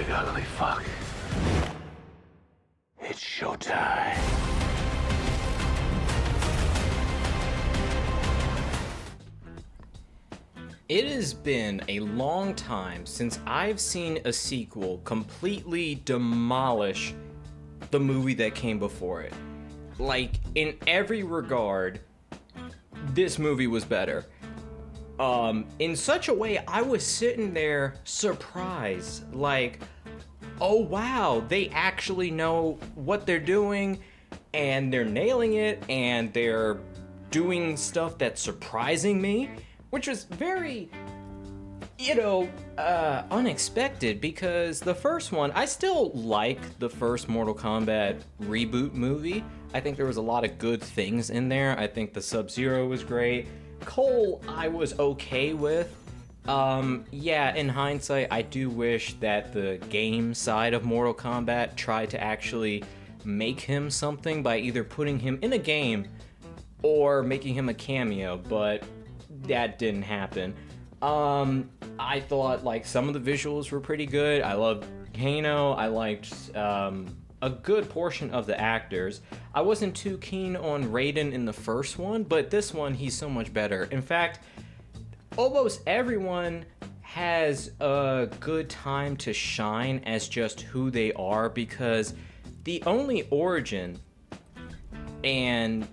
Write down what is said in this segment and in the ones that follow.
big ugly fuck. It's showtime. It has been a long time since I've seen a sequel completely demolish the movie that came before it. Like, in every regard, this movie was better. In such a way, I was sitting there surprised, like, oh wow, they actually know what they're doing, and they're nailing it, and they're doing stuff that's surprising me, which was very, unexpected, because the first one, I still like the first Mortal Kombat reboot movie. I think there was a lot of good things in there. I think the Sub-Zero was great. Cole, I was okay with. In hindsight, I do wish that the game side of Mortal Kombat tried to actually make him something by either putting him in a game or making him a cameo, but that didn't happen. I thought, like, some of the visuals were pretty good. I loved Kano. I liked a good portion of the actors. I wasn't too keen on Raiden in the first one, but this one, he's so much better. In fact, almost everyone has a good time to shine as just who they are, because the only origin and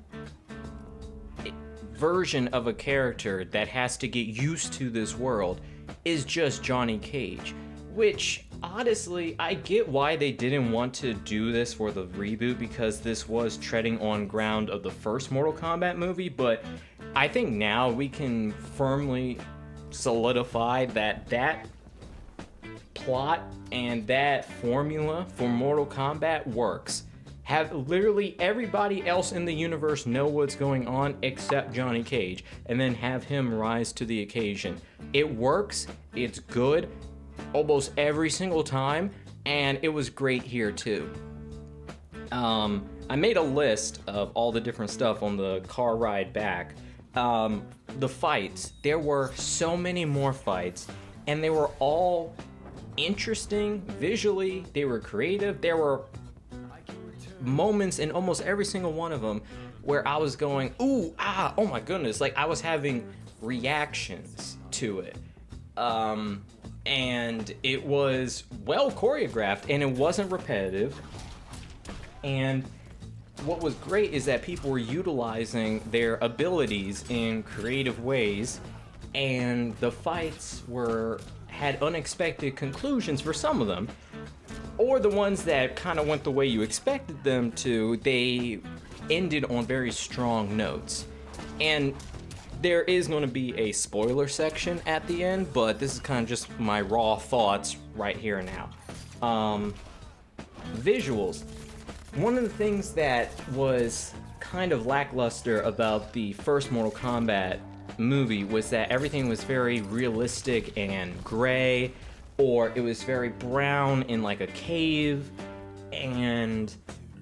version of a character that has to get used to this world is just Johnny Cage, which honestly, I get why they didn't want to do this for the reboot, because this was treading on ground of the first Mortal Kombat movie, but I think now we can firmly solidify that plot and that formula for Mortal Kombat works. Have literally everybody else in the universe know what's going on except Johnny Cage, and then have him rise to the occasion. It works, it's good, almost every single time, and it was great here too. I made a list of all the different stuff on the car ride back. The fights, there were so many more fights, and they were all interesting visually, they were creative, there were moments in almost every single one of them where I was going, ooh, ah, oh my goodness, like I was having reactions to it. And it was well choreographed, and it wasn't repetitive. And what was great is that people were utilizing their abilities in creative ways, and the fights had unexpected conclusions for some of them, or the ones that kind of went the way you expected them to, they ended on very strong notes. And there is going to be a spoiler section at the end, but this is kind of just my raw thoughts right here and now. Visuals. One of the things that was kind of lackluster about the first Mortal Kombat movie was that everything was very realistic and gray, or it was very brown in like a cave, and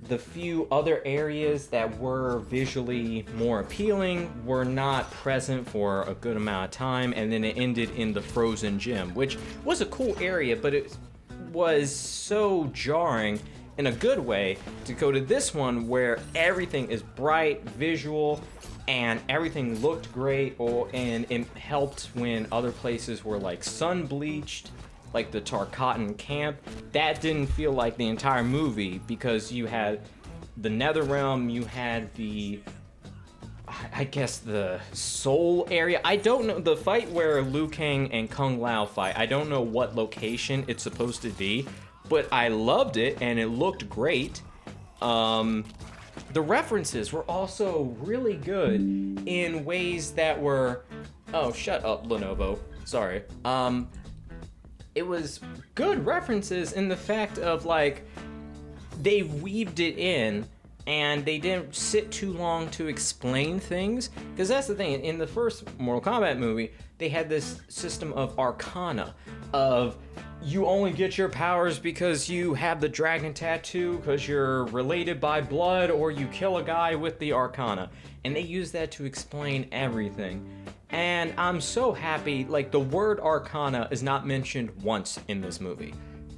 the few other areas that were visually more appealing were not present for a good amount of time, and then it ended in the frozen gym, which was a cool area, but it was so jarring in a good way to go to this one where everything is bright, visual, and everything looked great, and it helped when other places were like sun bleached, like the Tarkatan camp. That didn't feel like the entire movie, because you had the Netherrealm, you had the Seoul area. I don't know, the fight where Liu Kang and Kung Lao fight, I don't know what location it's supposed to be, but I loved it and it looked great. The references were also really good in ways that were, oh, shut up, Lenovo, sorry. It was good references in the fact of, like, they weaved it in and they didn't sit too long to explain things, because that's the thing. In the first Mortal Kombat movie, they had this system of arcana, of you only get your powers because you have the dragon tattoo, because you're related by blood, or you kill a guy with the arcana, and they use that to explain everything. And I'm so happy, like, the word arcana is not mentioned once in this movie.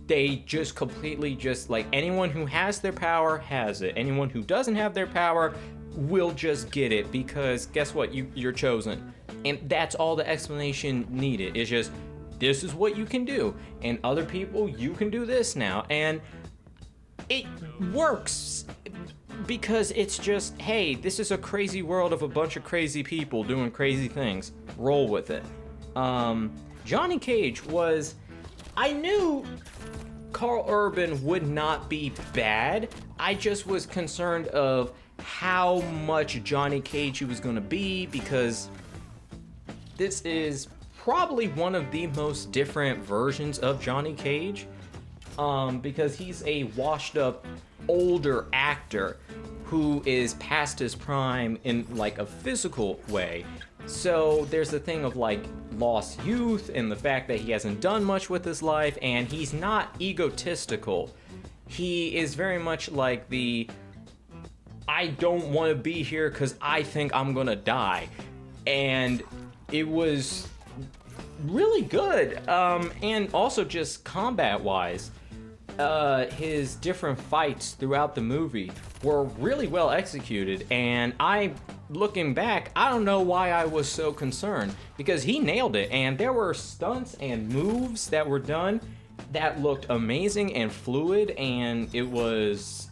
they just completely just like anyone who has their power has it. Anyone who doesn't have their power will just get it because guess what? You're chosen. And that's all the explanation needed. It's just this is what you can do. And other people, you can do this now. And it works because it's just, hey, this is a crazy world of a bunch of crazy people doing crazy things. Roll with it. Johnny Cage was, I knew Carl Urban would not be bad. I just was concerned of how much Johnny Cage he was going to be because this is probably one of the most different versions of Johnny Cage because he's a washed up older actor who is past his prime in like a physical way. So there's the thing of like lost youth and the fact that he hasn't done much with his life, and he's not egotistical. He is very much like the I don't want to be here because I think I'm gonna die. And it was really good. And also just combat wise, his different fights throughout the movie were really well executed, and looking back, I don't know why I was so concerned because he nailed it, and there were stunts and moves that were done that looked amazing and fluid, and it was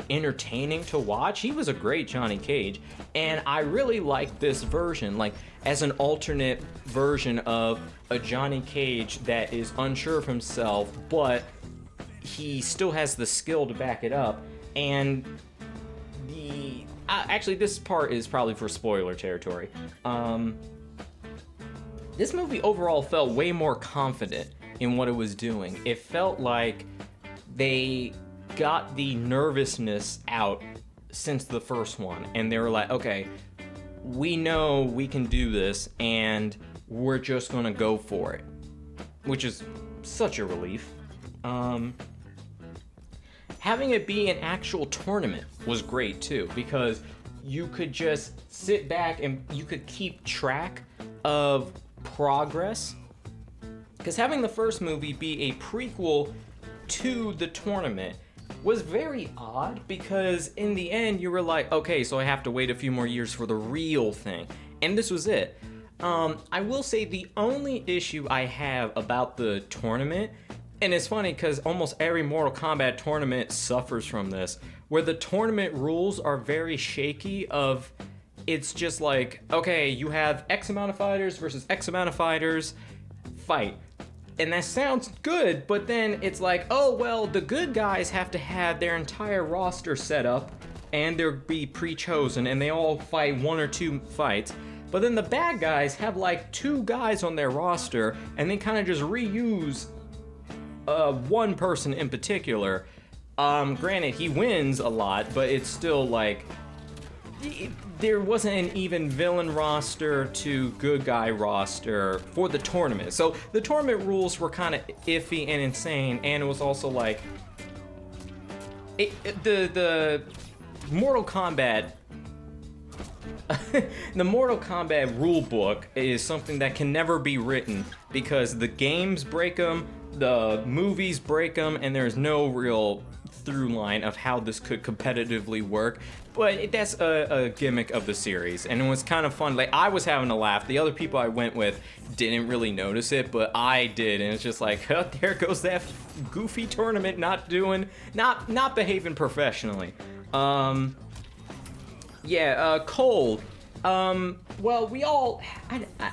entertaining to watch. He was a great Johnny Cage, and I really like this version, like as an alternate version of a Johnny Cage that is unsure of himself, but he still has the skill to back it up. And actually, this part is probably for spoiler territory. This movie overall felt way more confident in what it was doing. It felt like they got the nervousness out since the first one, and they were like, okay, we know we can do this, and we're just gonna go for it, which is such a relief. Having it be an actual tournament was great too, because you could just sit back and you could keep track of progress. Because having the first movie be a prequel to the tournament was very odd, because in the end you were like, okay, so I have to wait a few more years for the real thing. And this was it. I will say the only issue I have about the tournament, and it's funny because almost every Mortal Kombat tournament suffers from this, where the tournament rules are very shaky of, it's just like, okay, you have X amount of fighters versus X amount of fighters, fight. And that sounds good, but then it's like, oh, well, the good guys have to have their entire roster set up, and they'll be pre-chosen, and they all fight 1 or 2 fights. But then the bad guys have like 2 guys on their roster, and they kind of just reuse one person in particular. Granted, he wins a lot, but it's still like there wasn't an even villain roster to good guy roster for the tournament. So the tournament rules were kind of iffy and insane, and it was also like the Mortal Kombat the Mortal Kombat rule book is something that can never be written because the games break them, the movies break them, and there's no real through line of how this could competitively work. But that's a gimmick of the series, and it was kind of fun. Like, I was having a laugh. The other people I went with didn't really notice it, but I did, and it's just like, oh, there goes that goofy tournament not behaving professionally. Cole. Well, we all...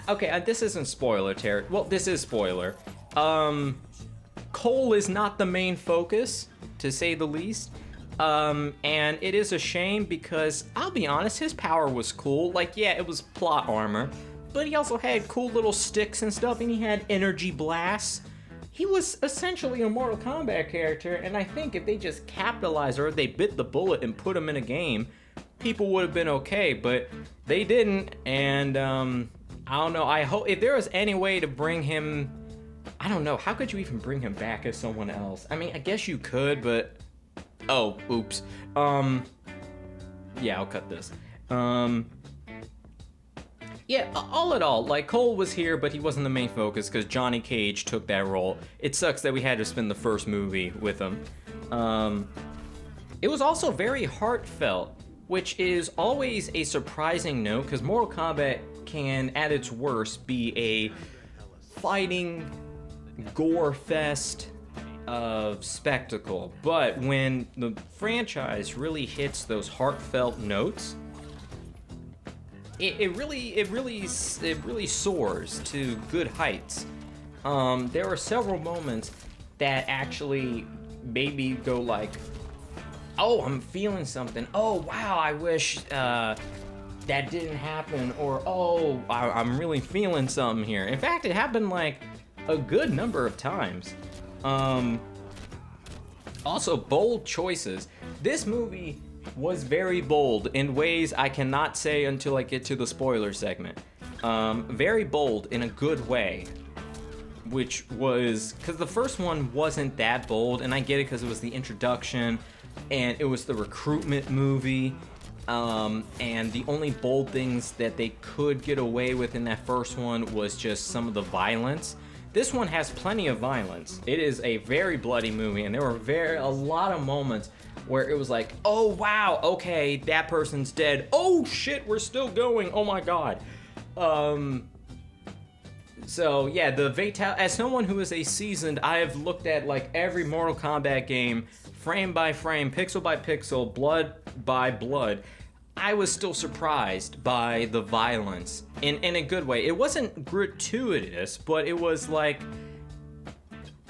okay, this isn't spoiler territory. Well, this is spoiler. Cole is not the main focus, to say the least. And it is a shame because, I'll be honest, his power was cool. Like, yeah, it was plot armor, but he also had cool little sticks and stuff, and he had energy blasts. He was essentially a Mortal Kombat character, and I think if they just capitalized or they bit the bullet and put him in a game, people would have been okay, but they didn't. And I don't know, I hope if there was any way to bring him, I don't know, how could you even bring him back as someone else? I mean, I guess you could, but oh, oops. Yeah, I'll cut this. Yeah, all in all, like, Cole was here, but he wasn't the main focus because Johnny Cage took that role. It sucks that we had to spend the first movie with him. It was also very heartfelt, which is always a surprising note because Mortal Kombat can, at its worst, be a fighting gore fest of spectacle. But when the franchise really hits those heartfelt notes, it really soars to good heights. There were several moments that actually made me go like, oh, I'm feeling something. Oh, wow, I wish that didn't happen. Or, oh, I'm really feeling something here. In fact, it happened like a good number of times. Also, bold choices. This movie was very bold in ways I cannot say until I get to the spoiler segment. Very bold in a good way. Which was, because the first one wasn't that bold, and I get it because it was the introduction, and it was the recruitment movie, and the only bold things that they could get away with in that first one was just some of the violence. This one has plenty of violence. It is a very bloody movie, and there were a lot of moments where it was like, oh wow, okay, that person's dead. Oh shit, we're still going. Oh my god. So yeah, as someone who is a seasoned, I have looked at like every Mortal Kombat game, frame by frame, pixel by pixel, blood by blood. I was still surprised by the violence in a good way. It wasn't gratuitous, but it was like,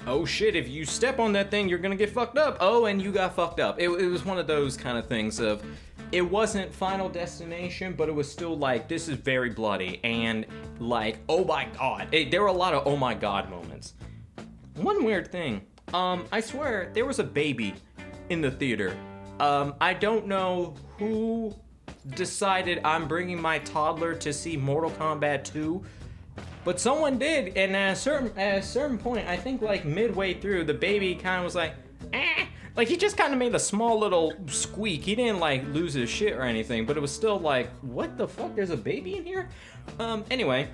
oh shit, if you step on that thing, you're gonna get fucked up. Oh, and you got fucked up. It was one of those kind of things of, it wasn't Final Destination, but it was still like, this is very bloody, and like, oh my god. There were a lot of oh my god moments. One weird thing, I swear, there was a baby in the theater. I don't know who decided I'm bringing my toddler to see Mortal Kombat 2, but someone did, and at a certain point, I think like midway through, the baby kind of was like, eh. Like, he just kind of made a small little squeak. He didn't like lose his shit or anything, but it was still like, what the fuck? There's a baby in here? Anyway,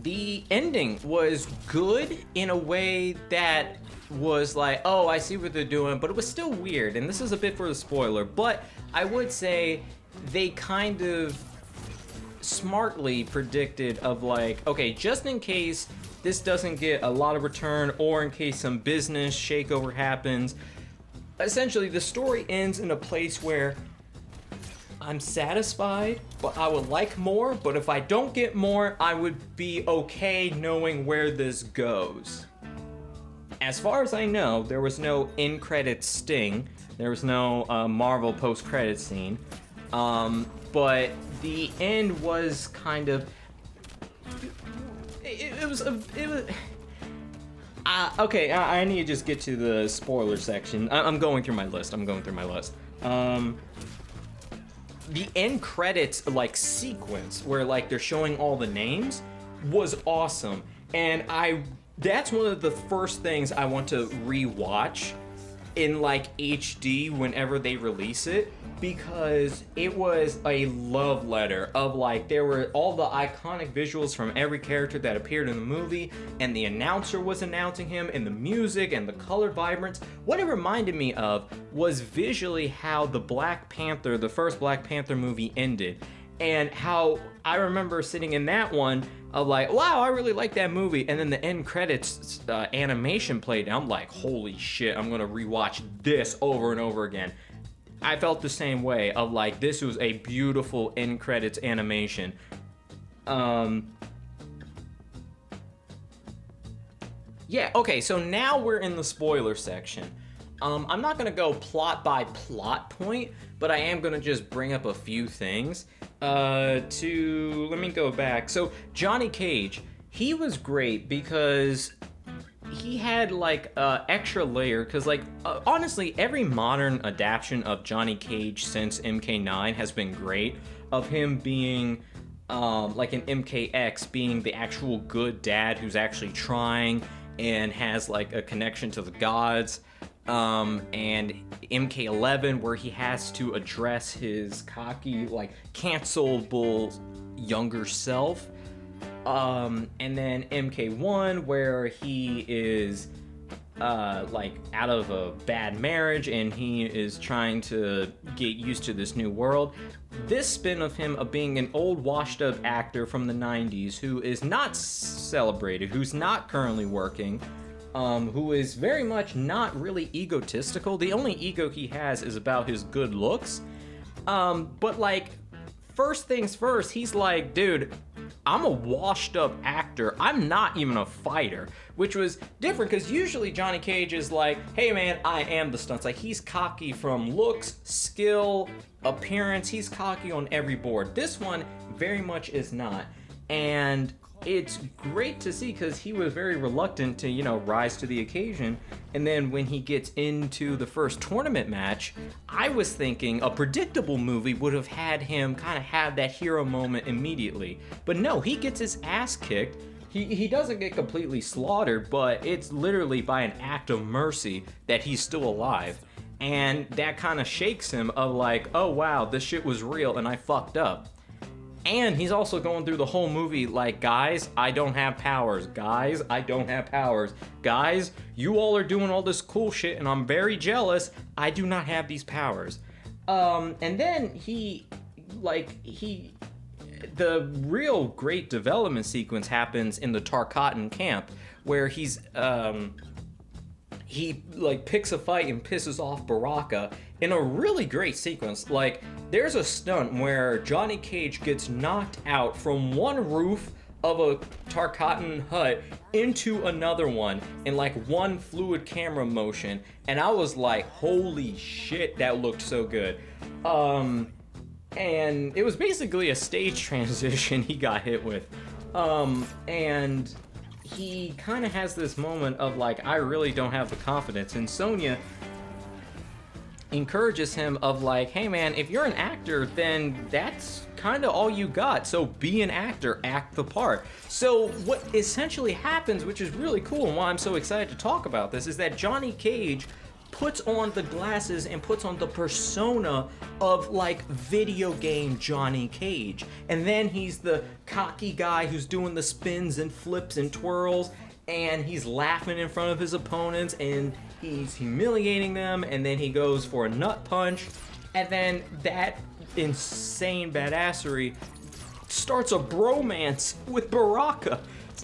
the ending was good in a way that was like, oh, I see what they're doing, but it was still weird, and this is a bit for the spoiler, but I would say they kind of smartly predicted of like, okay, just in case this doesn't get a lot of return, or in case some business shakeover happens, essentially the story ends in a place where I'm satisfied, but I would like more, but if I don't get more, I would be okay knowing where this goes. As far as I know, there was no in-credit sting. There was no Marvel post-credit scene. But the end was kind of... It was... Okay, I need to just get to the spoiler section. I'm going through my list. The end credits, like, sequence where, like, they're showing all the names was awesome. And that's one of the first things I want to rewatch in like HD whenever they release it, because it was a love letter of like, there were all the iconic visuals from every character that appeared in the movie, and the announcer was announcing him, and the music and the color vibrance. What it reminded me of was visually how the first Black Panther movie ended, and how I remember sitting in that one of like, wow, I really like that movie, and then the end credits animation played, and I'm like, holy shit, I'm gonna rewatch this over and over again. I felt the same way of like, this was a beautiful end credits animation. Yeah, okay, so now we're in the spoiler section. I'm not gonna go plot by plot point, but I am gonna just bring up a few things. Let me go back. So Johnny Cage, he was great because he had like extra layer, because like honestly, every modern adaptation of Johnny Cage since MK9 has been great, of him being like an MKX, being the actual good dad who's actually trying and has like a connection to the gods. and MK11 where he has to address his cocky, like, cancelable younger self. And then MK1 where he is like out of a bad marriage and he is trying to get used to this new world. This spin of him of being an old washed up actor from the 90s who is not celebrated, who's not currently working, who is very much not really egotistical. The only ego he has is about his good looks. But like, first things first, he's like, dude, I'm a washed up actor. I'm not even a fighter, which was different because usually Johnny Cage is like, hey man, I am the stunts. Like, he's cocky from looks, skill, appearance. He's cocky on every board. This one very much is not. And it's great to see because he was very reluctant to, you know, rise to the occasion. And then when he gets into the first tournament match, I was thinking a predictable movie would have had him kind of have that hero moment immediately. But no, he gets his ass kicked. He doesn't get completely slaughtered, but it's literally by an act of mercy that he's still alive. And that kind of shakes him of like, oh wow, this shit was real and I fucked up. And he's also going through the whole movie like, guys, I don't have powers. Guys, I don't have powers. Guys, you all are doing all this cool shit and I'm very jealous. I do not have these powers. And then the real great development sequence happens in the Tarkatan camp where he like picks a fight and pisses off Baraka in a really great sequence. Like, there's a stunt where Johnny Cage gets knocked out from one roof of a Tarkatan hut into another one in like one fluid camera motion, and I was like, holy shit, that looked so good. And it was basically a stage transition he got hit with. And he kind of has this moment of like, I really don't have the confidence. And Sonya encourages him of like, hey man, if you're an actor, then that's kind of all you got. So be an actor, act the part. So what essentially happens, which is really cool and why I'm so excited to talk about this, is that Johnny Cage puts on the glasses and puts on the persona of like video game Johnny Cage. And then he's the cocky guy who's doing the spins and flips and twirls, and he's laughing in front of his opponents and he's humiliating them, and then he goes for a nut punch, and then that insane badassery starts a bromance with Baraka.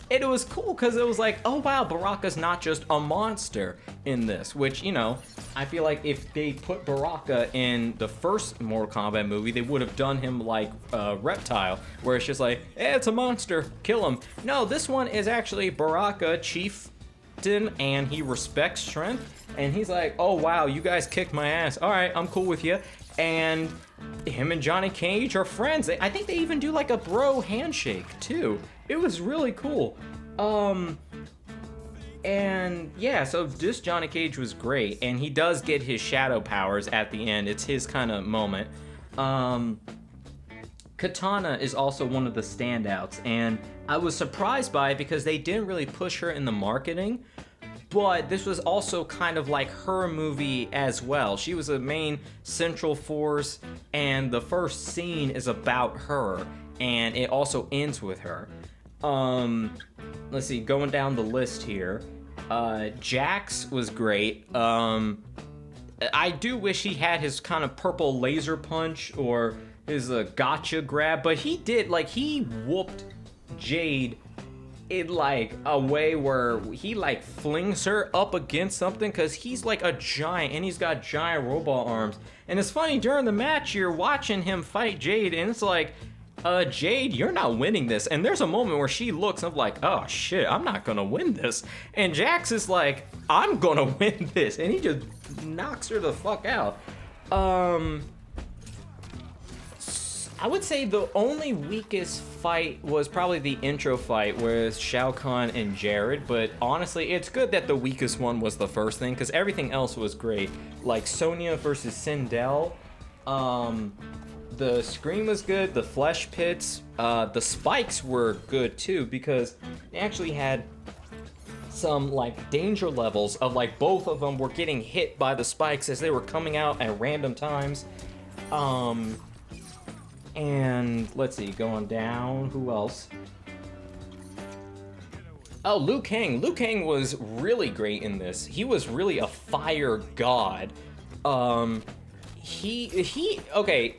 And it was cool because it was like, oh wow, Baraka's not just a monster in this, which, you know, I feel like if they put Baraka in the first Mortal Kombat movie, they would have done him like Reptile, where it's just like, it's a monster, kill him. No, this one is actually Baraka, chieftain, and he respects strength, and he's like, oh wow, you guys kicked my ass. All right, I'm cool with you. And him and Johnny Cage are friends. I think they even do like a bro handshake too. It was really cool. And yeah, so this Johnny Cage was great, and he does get his shadow powers at the end. It's his kind of moment. Katana is also one of the standouts, and I was surprised by it because they didn't really push her in the marketing. But this was also kind of like her movie as well. She was a main central force, and the first scene is about her, and it also ends with her. Let's see, going down the list here. Jax was great. I do wish he had his kind of purple laser punch or his gotcha grab, but he did, like, he whooped Jade in like a way where he like flings her up against something, because he's like a giant and he's got giant robot arms. And it's funny, during the match you're watching him fight Jade and it's like, Jade, you're not winning this. And there's a moment where she looks up like, oh shit, I'm not gonna win this. And Jax is like, I'm gonna win this, and he just knocks her the fuck out. I would say the only weakest fight was probably the intro fight with Shao Kahn and Jared, but honestly, it's good that the weakest one was the first thing, because everything else was great. Like Sonya versus Sindel, the scream was good, the flesh pits, the spikes were good too, because they actually had some like danger levels of like both of them were getting hit by the spikes as they were coming out at random times. And let's see, going down, who else? Oh, Liu Kang. Liu Kang was really great in this. He was really a fire god. Okay,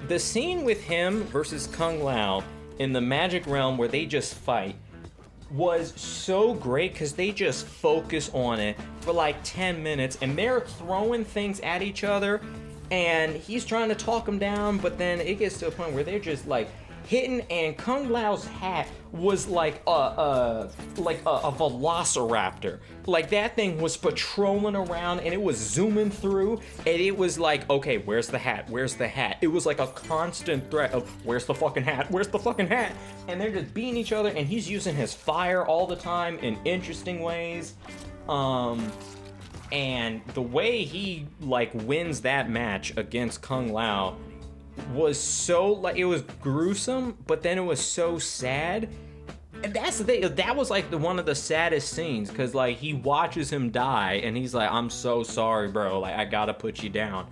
the scene with him versus Kung Lao in the Magic Realm where they just fight was so great because they just focus on it for like 10 minutes and they're throwing things at each other and he's trying to talk them down, but then it gets to a point where they're just like hitting, and Kung Lao's hat was like a velociraptor. Like that thing was patrolling around and it was zooming through, and it was like, okay, where's the hat? Where's the hat? It was like a constant threat of where's the fucking hat? Where's the fucking hat? And they're just beating each other, and he's using his fire all the time in interesting ways. And the way he like wins that match against Kung Lao was so like, it was gruesome, but then it was so sad. And that's the thing, that was like one of the saddest scenes, because like he watches him die and he's like, I'm so sorry, bro, like I gotta put you down.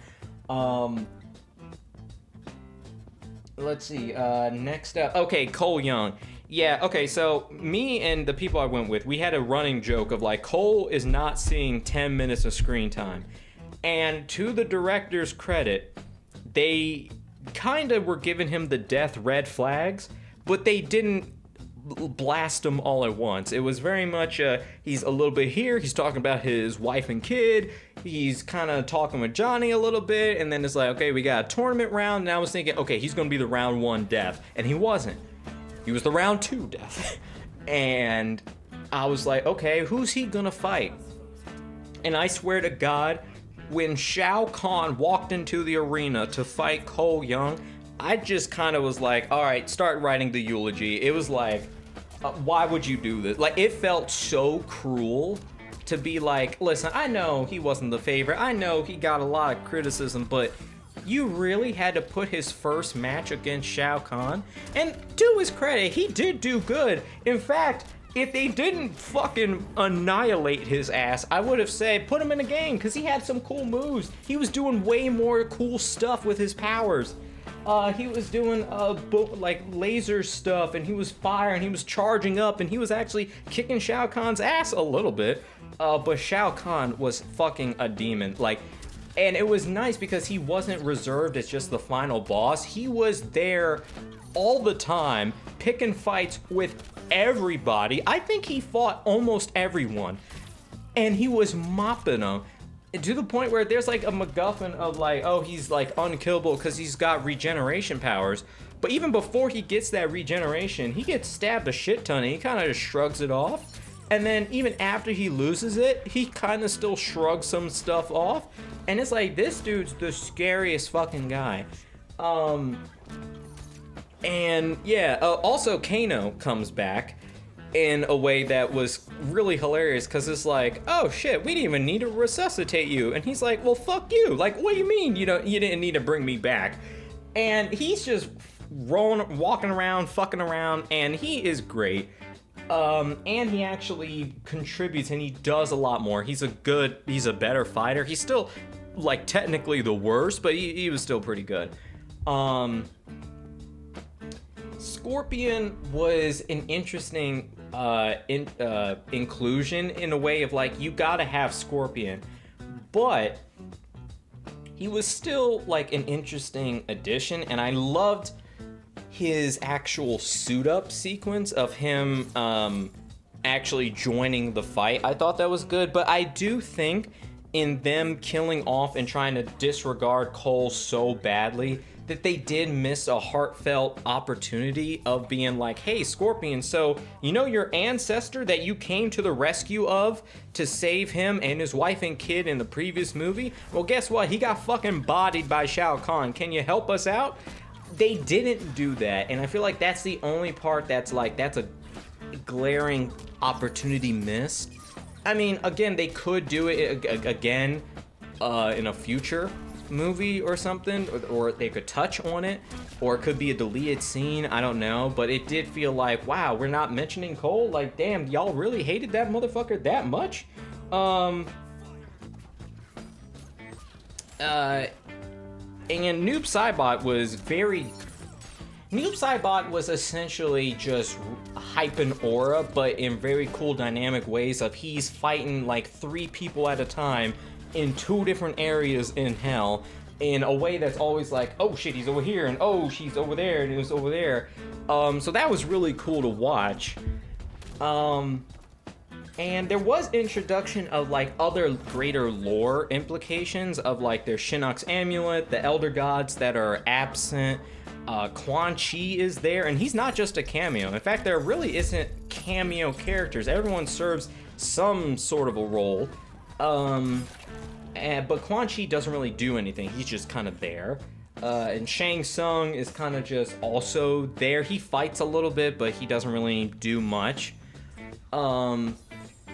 Let's see, next up, okay, Cole Young. Yeah, okay, so me and the people I went with, we had a running joke of like, Cole is not seeing 10 minutes of screen time. And to the director's credit, they kind of were giving him the death red flags, but they didn't blast him all at once. It was very much, he's a little bit here, he's talking about his wife and kid, he's kind of talking with Johnny a little bit, and then it's like, okay, we got a tournament round, and I was thinking, okay, he's gonna be the round 1 death, and he wasn't. He was the round 2 death. And I was like, okay, who's he gonna fight? And I swear to God, when Shao Kahn walked into the arena to fight Cole Young, I just kind of was like, all right, start writing the eulogy. It was like, why would you do this? Like, it felt so cruel to be like, listen, I know he wasn't the favorite. I know he got a lot of criticism, but you really had to put his first match against Shao Kahn? And to his credit, he did do good. In fact, if they didn't fucking annihilate his ass, I would have said put him in a game, because he had some cool moves. He was doing way more cool stuff with his powers. He was doing like laser stuff, and he was fire, and he was charging up, and he was actually kicking Shao Kahn's ass a little bit. But Shao Kahn was fucking a demon. Like, and it was nice because he wasn't reserved as just the final boss. He was there all the time, picking fights with everybody. I think he fought almost everyone, and he was mopping them to the point where there's like a MacGuffin of like, oh, he's like unkillable because he's got regeneration powers. But even before he gets that regeneration, he gets stabbed a shit ton, and he kind of just shrugs it off. And then even after he loses it, he kind of still shrugs some stuff off. And it's like, this dude's the scariest fucking guy. And yeah, also Kano comes back in a way that was really hilarious, because it's like, oh shit, we didn't even need to resuscitate you. And he's like, well, fuck you. Like, what do you mean you didn't need to bring me back? And he's just walking around, fucking around, and he is great. And he actually contributes, and he does a lot more. He's a better fighter. He's still like technically the worst, but he was still pretty good. Scorpion was an interesting inclusion in a way of like, you gotta have Scorpion, but he was still like an interesting addition, and I loved his actual suit up sequence of him actually joining the fight. I thought that was good, but I do think in them killing off and trying to disregard Cole so badly that they did miss a heartfelt opportunity of being like, hey, Scorpion, so you know your ancestor that you came to the rescue of to save him and his wife and kid in the previous movie? Well, guess what? He got fucking bodied by Shao Kahn. Can you help us out? They didn't do that, and I feel like that's the only part that's like, that's a glaring opportunity missed. I mean, again, they could do it again in a future movie or something, or they could touch on it, or it could be a deleted scene, I don't know, but it did feel like, wow, we're not mentioning Cole? Like, damn, y'all really hated that motherfucker that much? And Noob Saibot was essentially just hyping aura, but in very cool dynamic ways of he's fighting like 3 people at a time in 2 different areas in hell in a way that's always like, oh shit, he's over here, and oh, she's over there, and it was over there. So that was really cool to watch. And there was introduction of like other greater lore implications of like their Shinnok's amulet, the elder gods that are absent. Quan Chi is there, and he's not just a cameo. In fact, there really isn't cameo characters. Everyone serves some sort of a role. But Quan Chi doesn't really do anything. He's just kind of there. And Shang Tsung is kind of just also there. He fights a little bit, but he doesn't really do much.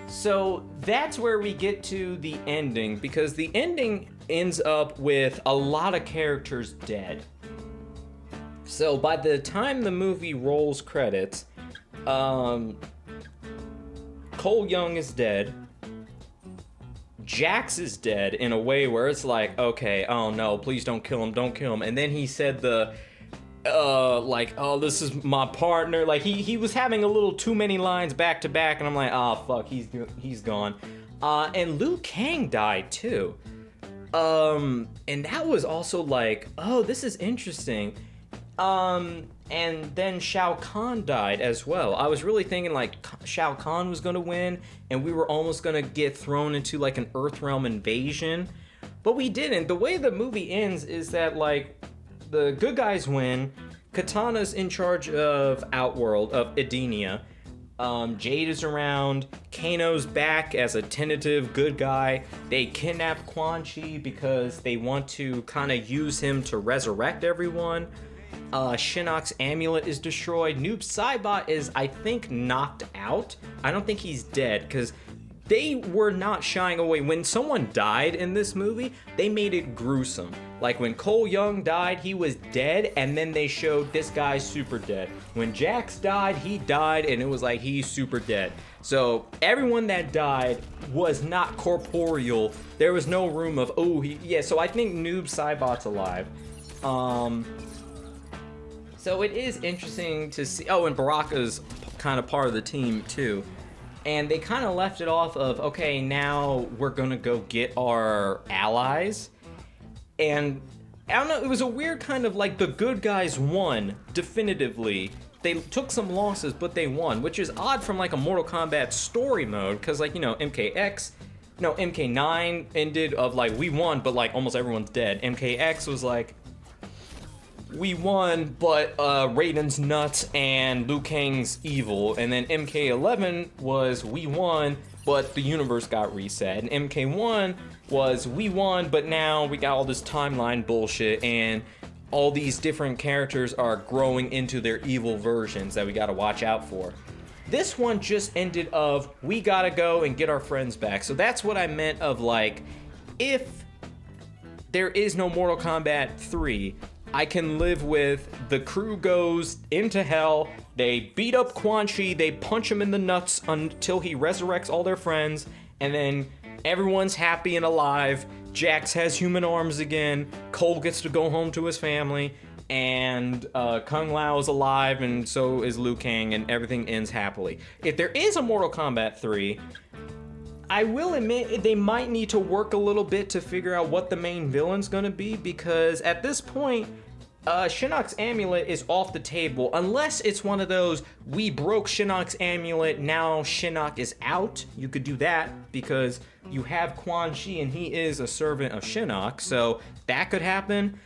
So that's where we get to the ending, because the ending ends up with a lot of characters dead. So by the time the movie rolls credits, Cole Young is dead. Jax is dead in a way where it's like, okay, oh no, please don't kill him, don't kill him. And then he said like, oh, this is my partner. Like, he was having a little too many lines back to back, and I'm like, oh fuck, he's gone. And Liu Kang died too. And that was also like, oh, this is interesting. And then Shao Kahn died as well. I was really thinking like Shao Kahn was gonna win, and we were almost gonna get thrown into like an Earthrealm invasion, but we didn't. The way the movie ends is that like the good guys win. Katana's in charge of Outworld, of Edenia. Jade is around. Kano's back as a tentative good guy. They kidnap Quan Chi because they want to kind of use him to resurrect everyone. Shinnok's amulet is destroyed. Noob Saibot is, I think, knocked out. I don't think he's dead, because they were not shying away. When someone died in this movie, they made it gruesome. Like when Cole Young died, he was dead, and then they showed this guy's super dead. When Jax died, he died, and it was like he's super dead. So everyone that died was not corporeal. There was no room of, oh, yeah, so I think Noob Saibot's alive. So it is interesting to see. Oh, and Baraka's kind of part of the team too. And they kind of left it off of, okay, now we're gonna go get our allies. And I don't know, it was a weird kind of like the good guys won definitively. They took some losses, but they won, which is odd from like a Mortal Kombat story mode, because like, you know, MK9 ended of like, we won, but like almost everyone's dead. MKX was like, we won, but Raiden's nuts and Liu Kang's evil. And then MK11 was, we won, but the universe got reset. And MK1 was, we won, but now we got all this timeline bullshit, and all these different characters are growing into their evil versions that we gotta watch out for. This one just ended of, we gotta go and get our friends back. So that's what I meant of like, if there is no Mortal Kombat 3, I can live with the crew goes into hell, they beat up Quan Chi, they punch him in the nuts until he resurrects all their friends, and then everyone's happy and alive. Jax has human arms again, Cole gets to go home to his family, and Kung Lao is alive, and so is Liu Kang, and everything ends happily. If there is a Mortal Kombat 3, I will admit they might need to work a little bit to figure out what the main villain's gonna be, because at this point, Shinnok's amulet is off the table, unless it's one of those, we broke Shinnok's amulet, now Shinnok is out. You could do that, because you have Quan Chi and he is a servant of Shinnok, so that could happen.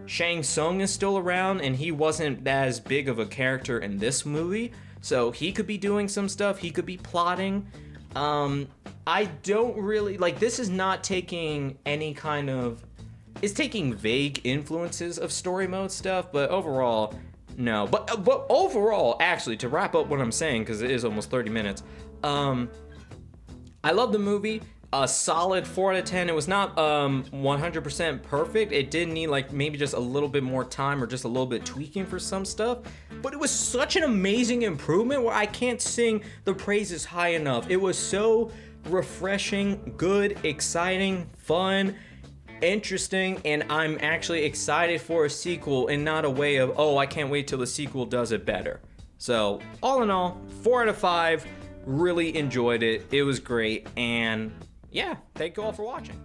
Shang Tsung is still around, and he wasn't as big of a character in this movie, so he could be doing some stuff, he could be plotting. I don't really, like, this is not taking any kind of, it's taking vague influences of story mode stuff, but overall, no. But overall, actually, to wrap up what I'm saying, because it is almost 30 minutes, I love the movie. a solid 4 out of 10. It was not 100% perfect. It did need like maybe just a little bit more time or just a little bit tweaking for some stuff. But it was such an amazing improvement where I can't sing the praises high enough. It was so refreshing, good, exciting, fun, interesting, and I'm actually excited for a sequel and not a way of, oh, I can't wait till the sequel does it better. So all in all, 4 out of 5. Really enjoyed it. It was great. And yeah, thank you all for watching.